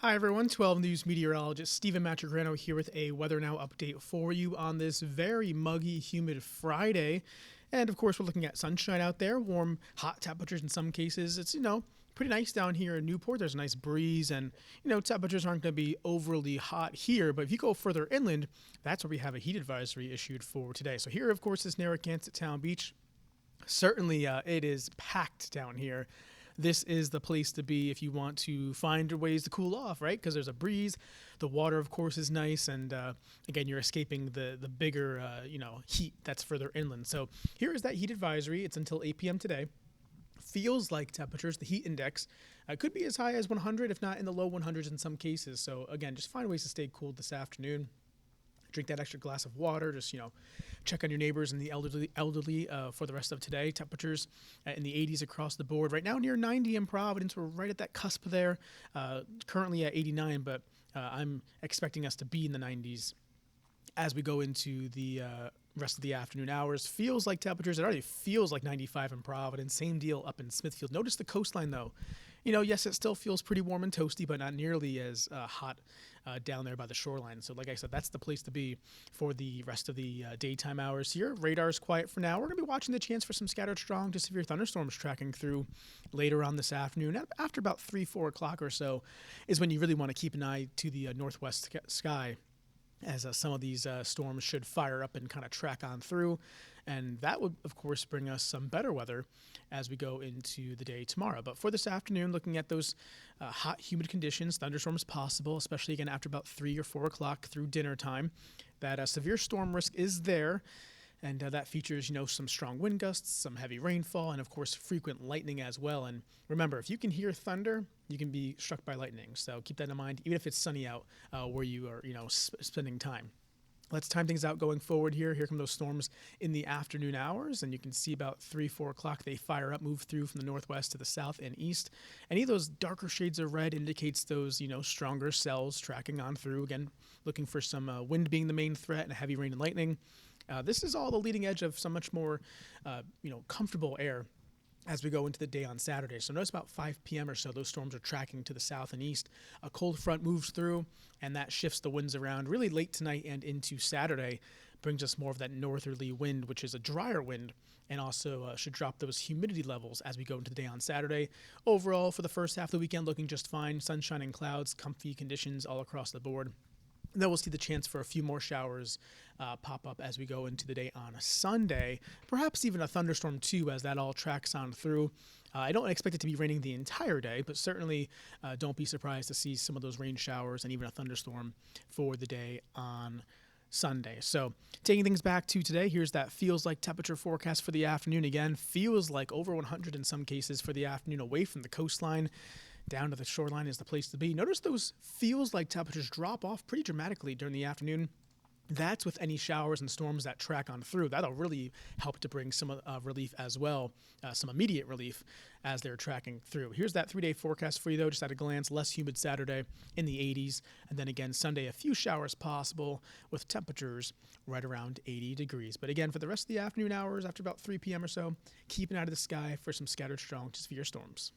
Hi everyone, 12 News meteorologist Stephen Matrigrano here with a Weather Now update for you on this very muggy, humid Friday. And of course, we're looking at sunshine out there, warm, hot temperatures in some cases. It's, pretty nice down here in Newport. There's a nice breeze and, temperatures aren't going to be overly hot here. But if you go further inland, that's where we have a heat advisory issued for today. So here, of course, is Narragansett Town Beach. Certainly, it is packed down here. This is the place to be if you want to find ways to cool off, right? Because there's a breeze. The water, of course, is nice. And again, you're escaping the bigger, heat that's further inland. So here is that heat advisory. It's until 8 p.m. today. Feels like temperatures, the heat index, could be as high as 100, if not in the low 100s in some cases. So again, just find ways to stay cool this afternoon. Drink that extra glass of water. Just, check on your neighbors and the elderly for the rest of today. Temperatures in the 80s across the board. Right now near 90 in Providence. We're right at that cusp there. Currently at 89, but I'm expecting us to be in the 90s as we go into the rest of the afternoon hours. Feels like temperatures. It already feels like 95 in Providence. Same deal up in Smithfield. Notice the coastline, though. Yes, it still feels pretty warm and toasty, but not nearly as hot down there by the shoreline. So like I said, that's the place to be for the rest of the daytime hours here. Radar's quiet for now. We're going to be watching the chance for some scattered strong to severe thunderstorms tracking through later on this afternoon. After about 3, 4 o'clock or so is when you really want to keep an eye to the northwest sky, as some of these storms should fire up and kind of track on through. And that would, of course, bring us some better weather as we go into the day tomorrow. But for this afternoon, looking at those hot, humid conditions, thunderstorms possible, especially again after about 3 or 4 o'clock through dinner time. That severe storm risk is there. And that features, some strong wind gusts, some heavy rainfall, and of course, frequent lightning as well. And remember, if you can hear thunder, you can be struck by lightning. So keep that in mind, even if it's sunny out where you are, spending time. Let's time things out going forward here. Here come those storms in the afternoon hours, and you can see about 3, 4 o'clock they fire up, move through from the northwest to the south and east. Any of those darker shades of red indicates those, stronger cells tracking on through. Again, looking for some wind being the main threat and heavy rain and lightning. This is all the leading edge of some much more, comfortable air as we go into the day on Saturday. So notice about 5 p.m. or so, those storms are tracking to the south and east. A cold front moves through, and that shifts the winds around really late tonight and into Saturday. Brings us more of that northerly wind, which is a drier wind, and also should drop those humidity levels as we go into the day on Saturday. Overall, for the first half of the weekend, looking just fine. Sunshine and clouds, comfy conditions all across the board. Then we'll see the chance for a few more showers pop up as we go into the day on a Sunday, perhaps even a thunderstorm too, as that all tracks on through. I don't expect it to be raining the entire day, but certainly don't be surprised to see some of those rain showers and even a thunderstorm for the day on Sunday. So taking things back to today, here's that feels like temperature forecast for the afternoon. Again, feels like over 100 in some cases for the afternoon away from the coastline. Down to the shoreline is the place to be. Notice those feels like temperatures drop off pretty dramatically during the afternoon. That's with any showers and storms that track on through. That'll really help to bring some relief as well, some immediate relief as they're tracking through. Here's that 3-day forecast for you, though, just at a glance. Less humid Saturday in the 80s. And then again, Sunday, a few showers possible with temperatures right around 80 degrees. But again, for the rest of the afternoon hours, after about 3 p.m. or so, keep an eye to the sky for some scattered strong to severe storms.